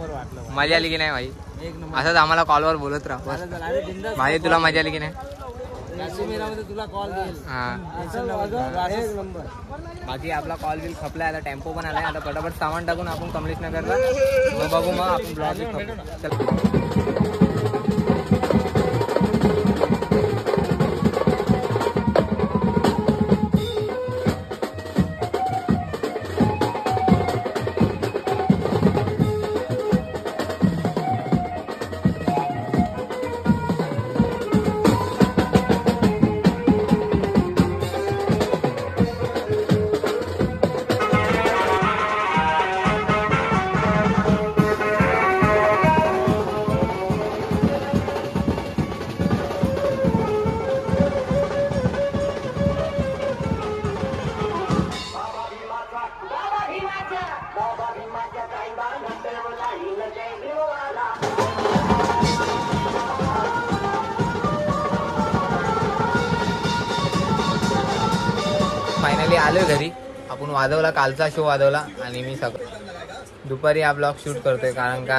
Number वाटलं. मजा आली की नाही भाई? एक नंबर. असंच आम्हाला कॉलवर बोलत राहा भाई. तुला मजा आली की नाही? तुला कॉल देईल. हा एक नंबर. बाकी आपला कॉल बिल खपलाय. आता टेम्पो पण आलाय. आता पटापट सामान टाकून आपण कमलेश नगरला मग बघू. मग आपण ब्लॉग चल. फायनली आलोय घरी. आपण वाजवला, कालचा शो वाजवला आणि मी दुपारी हा ब्लॉग शूट करतोय कारण का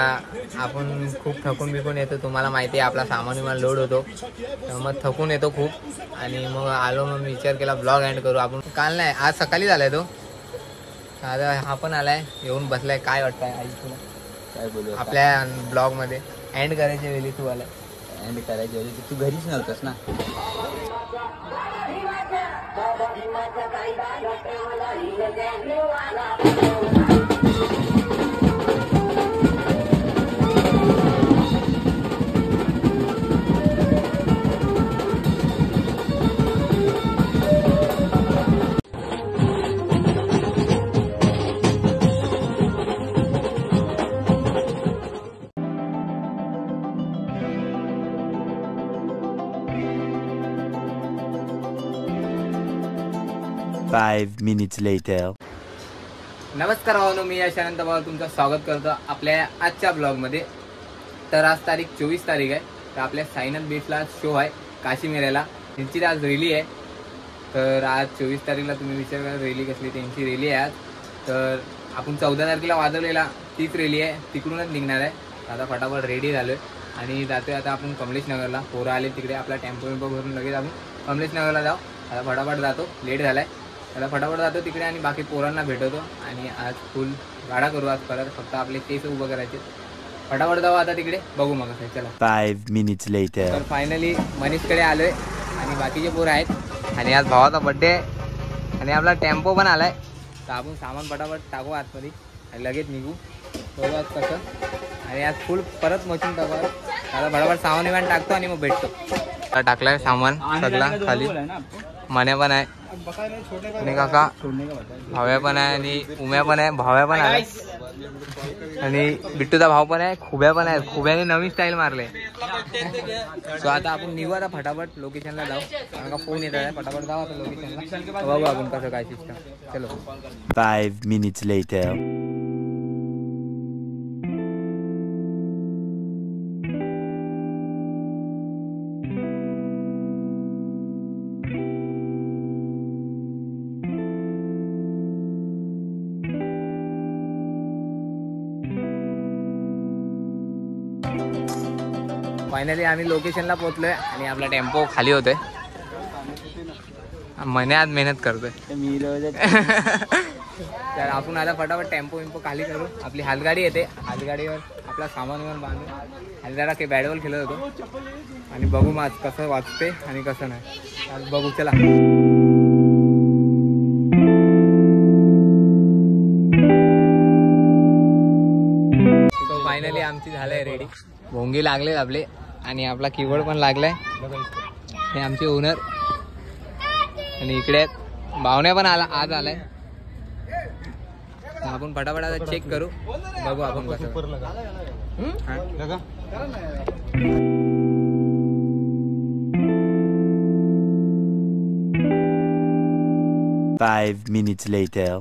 आपण खूप थकून बिकून येतो. तुम्हाला माहिती आहे आपला सामान विमान लोड होतो, मग थकून येतो खूप. आणि मग आलो, मग मी विचार केला ब्लॉग एंड करू. आपण काल नाही, आज सकाळी झालाय तो. आता हा पण आलाय, येऊन बसलाय. काय वाटतंय आई तुला? काय बोलू आपल्या ब्लॉग मध्ये एंड करायच्या वेळी तू आलाय. एंड करायच्या वेळी तू घरीच नव्हतंस ना. Five minutes later. नमस्कार भावांनो, मी यशानंत भाऊ तुमचं स्वागत करतो आपल्या आजच्या ब्लॉगमध्ये. तर आज तारीख 24 तारीख आहे. तर आपल्या साईनाथ बीचला शो आहे काशीमेऱ्याला. त्यांची आज रॅली आहे. तर आज 24 तारीखला तुम्ही विचार करा रॅली कसली. त्यांची रॅली आहे आज. तर आपण 14 तारखेला वाजवलेला तीच रॅली आहे, तिकडूनच निघणार आहे. आता फटाफट रेडी झालोय आणि जातोय आता आपण कमलेश नगरला. पोरं आले तिकडे, आपला टेम्पो भरून लगेच आपण कमलेश नगरला जाऊ. आता फटाफट जातो, लेट झालाय. त्याला फटाफट जातो तिकडे आणि बाकी पोरांना भेटवतो. आणि आज फुल गाडा करू आज परत. फक्त आपले केस उभं करायचे. फटाफट जाऊ आता तिकडे, बघू मग कसं. चला 5 minutes later. तर फायनली मनीषकडे आलोय आणि बाकीचे पोरं आहेत. आणि आज भावाचा बड्डे आहे आणि आपला टेम्पो पण आलाय. तर आपण सामान फटाफट टाकू आतमध्ये आणि लगेच निघू. बघू आज कसं. आणि आज फुल परत मशीन टाकू. आता फटाफट सामान विमान टाकतो आणि मग भेटतो. टाकलाय सामान सगळा खाली. मने पण आहे आणि काका भाव्या पण आहे आणि उम्या पण आहे. भाव्या पण आलाय आणि बिट्टूचा भाव पण आहे. खुब्या पण आहे. खुब्याने नवीन स्टाईल मारले. सो आता आपण निघू आता फटाफट लोकेशनला जाऊ कारण का फोन येत आहे. फटाफट जाऊ आता लोकेशनला, बघू आपण कसं काय सिस्टम. चलो 5 minutes later. फायनली आम्ही लोकेशनला पोहोचलोय आणि आपला टेम्पो खाली होतोय. महिन्यात मेहनत करतोय. तर आपण आता फटाफट टेम्पो खाली करू. आपली हालगाडी येते, हालगाडीवर आपला सामान वगैरे बांधून आणि जरा काही बॅटबॉल खेळत होतो. आणि बघू मग कसं वाचते आणि कसं नाही. बघू चला. फायनली आमची झालंय रेडी. भोंगी लागले आपले आणि आपला कीबोर्ड पण लागलाय. हे आमचे ओनर आणि इकडे भावने पण आज आलाय. आपण फटाफट आता चेक करू, बघू आपण कसं. 5 minutes later.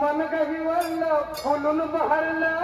मन गहिवलं फुलून बहरलं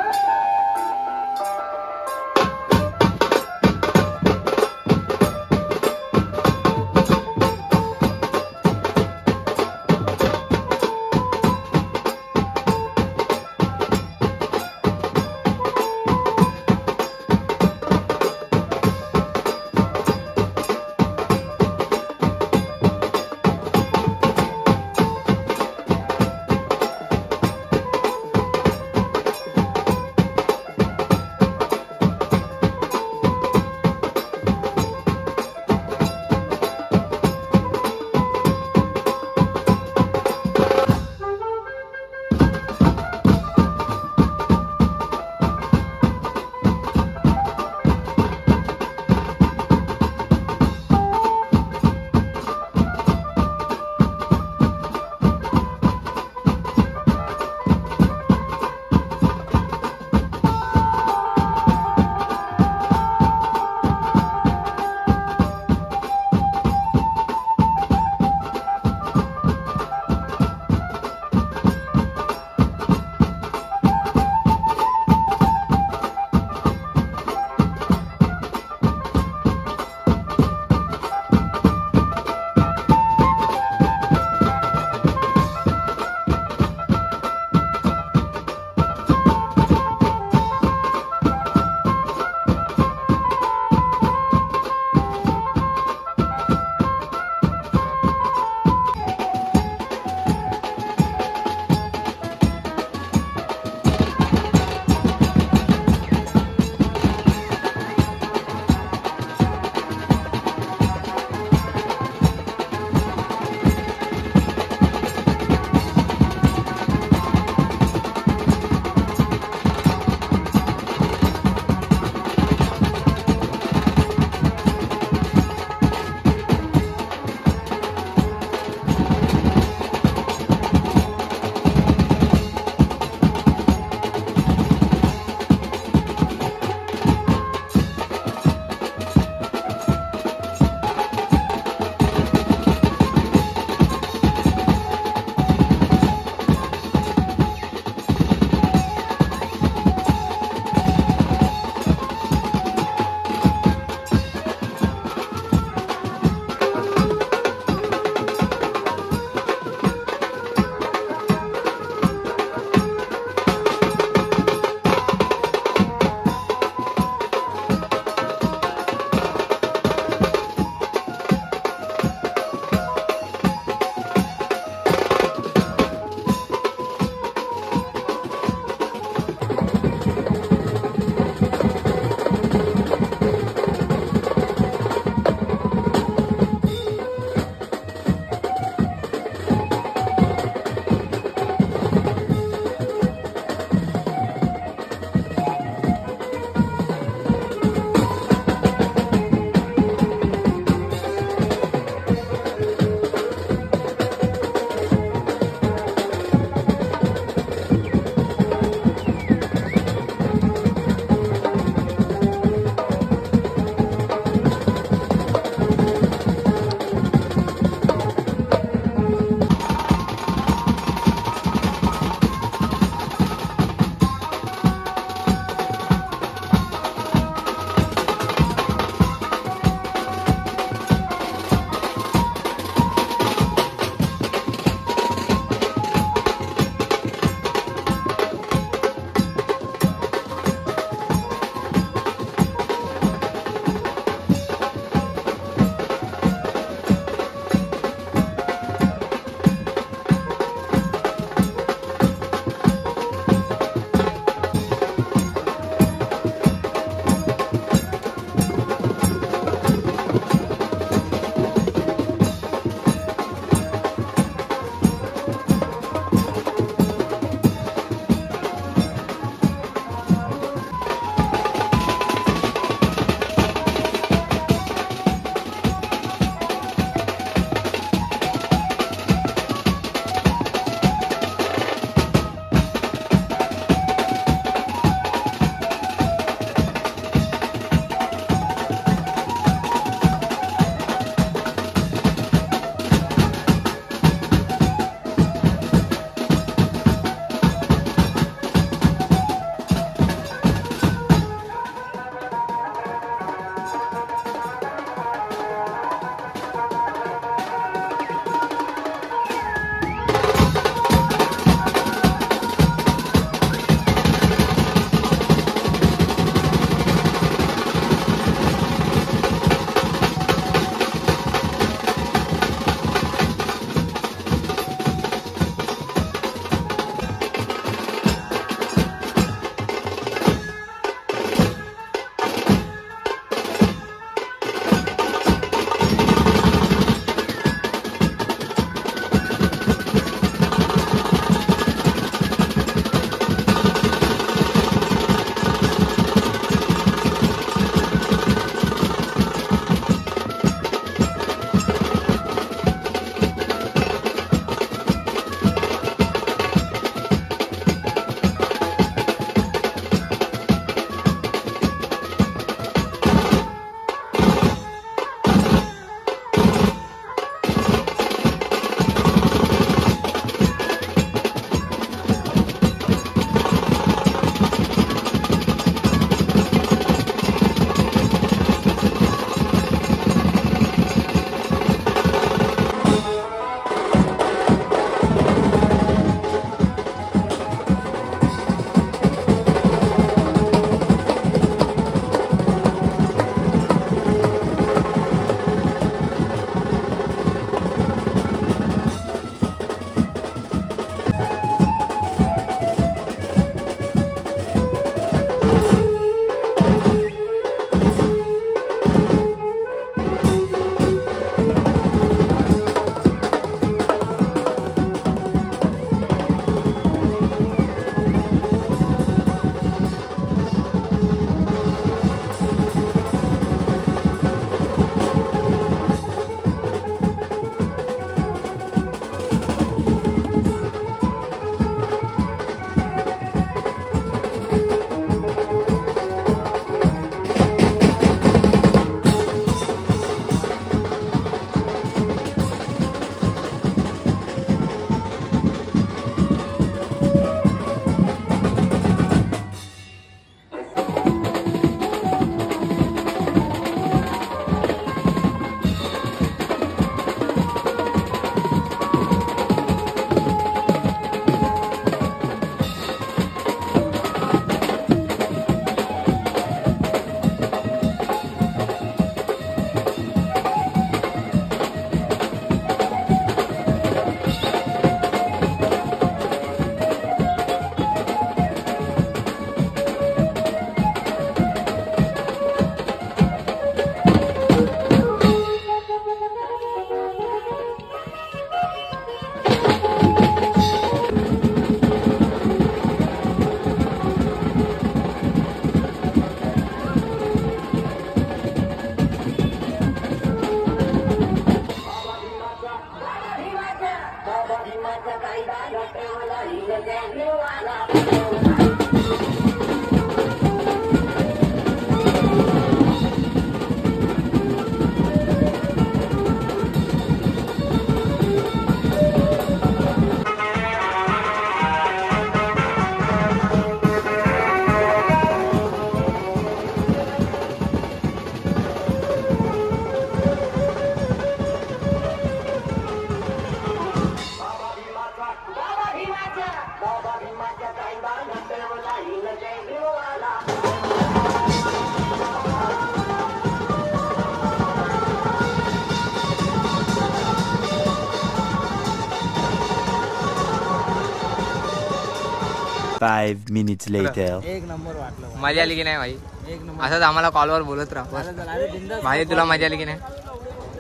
5 minutes later. एक नंबर वाटलं मला. मजा आली की नाही भाई? एक नंबर. असंच आम्हाला कॉलवर बोलत राहा. अरे बिंदास. भाई तुला मजा आली की नाही?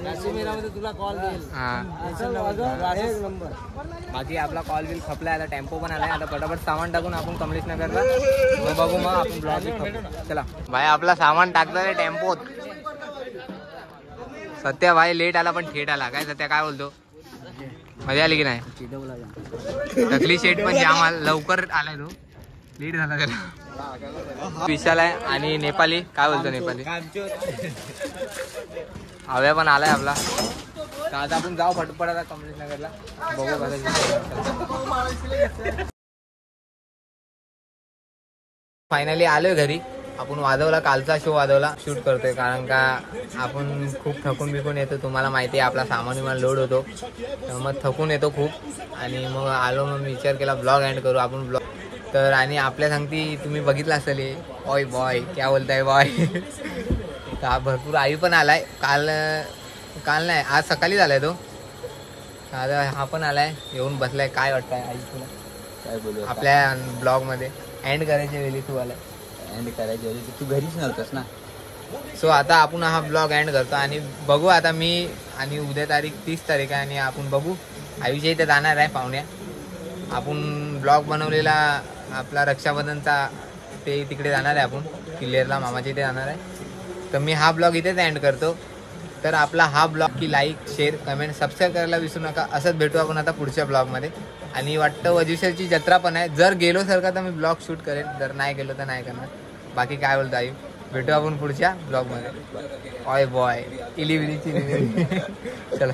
काशीमेरामध्ये तुला कॉल देईल. हा. एक नंबर. बाकी आपला कॉल बिल खपलाय, आता टेम्पो पण आलाय. आता पटापट सामान टाकून आपण कमलेश नगरला मग बघू, मग आपण ब्लॉग चला. भाई आपला सामान टाकतोय टेम्पोत. सत्या भाई लेट आला पण थेट आला. काय सत्या काय बोलतो? मजा आली की नाही? टकली शेट पण जाम लवकर आलाय तो, लेट झाला त्याला. विशाल आहे आणि नेपाली. काय बोलतो नेपाली? हव्या पण आलाय आपला. तर आता आपण जाऊ फटफट आता कमलेश नगरला, बघू कसं. फायनली आलोय घरी. आपण वाजवला, कालचा शो वाजवला, शूट करतोय कारण का आपण खूप थकून बिकून येतो. तुम्हाला माहिती आहे आपला सामान विमान लोड होतो, तर मग थकून येतो खूप. आणि मग आलो, मग मी विचार केला ब्लॉग एंड करू आपण ब्लॉग. तर आणि आपल्या सांगती तुम्ही बघितलं असेल, ऑय बॉय क्या बोलताय बॉय. तर भरपूर आई पण आलाय. काल नाही, आज सकाळी झालाय तो. आता हा पण आलाय, येऊन बसलाय. काय वाटतंय आई तुला काय बोलू आपल्या ब्लॉगमध्ये एंड करायच्या वेळी तू आलाय? एंड करायची होती, तू घरीच नव्हतंस ना. सो आता आपण हा ब्लॉग एंड करतो आणि बघू. आता मी आणि उद्या तारीख 30 तारीख आहे आणि आपण बघू आयुष्य इथे जाणार आहे पाहुण्या. आपण ब्लॉग बनवलेला आपला रक्षाबंधनचा, ते तिकडे जाणार आहे आपण किल्लेरला, मामाच्या इथे जाणार आहे. तर मी हा ब्लॉग इथेच एंड करतो. तर आपला हा ब्लॉग की लाईक, शेअर, कमेंट, सबस्क्राईब करायला विसरू नका. असंच भेटू आपण आता पुढच्या ब्लॉगमध्ये. आणि वाटतं वजुशेरची जत्रा पण आहे. जर गेलो सारखा तर मी ब्लॉग शूट करेन, जर नाही गेलो तर नाही करणार. बाकी काय बोलतो आई? भेटू आपण पुढच्या ब्लॉगमध्ये. ऑय बॉय इलिव्हिरी चला.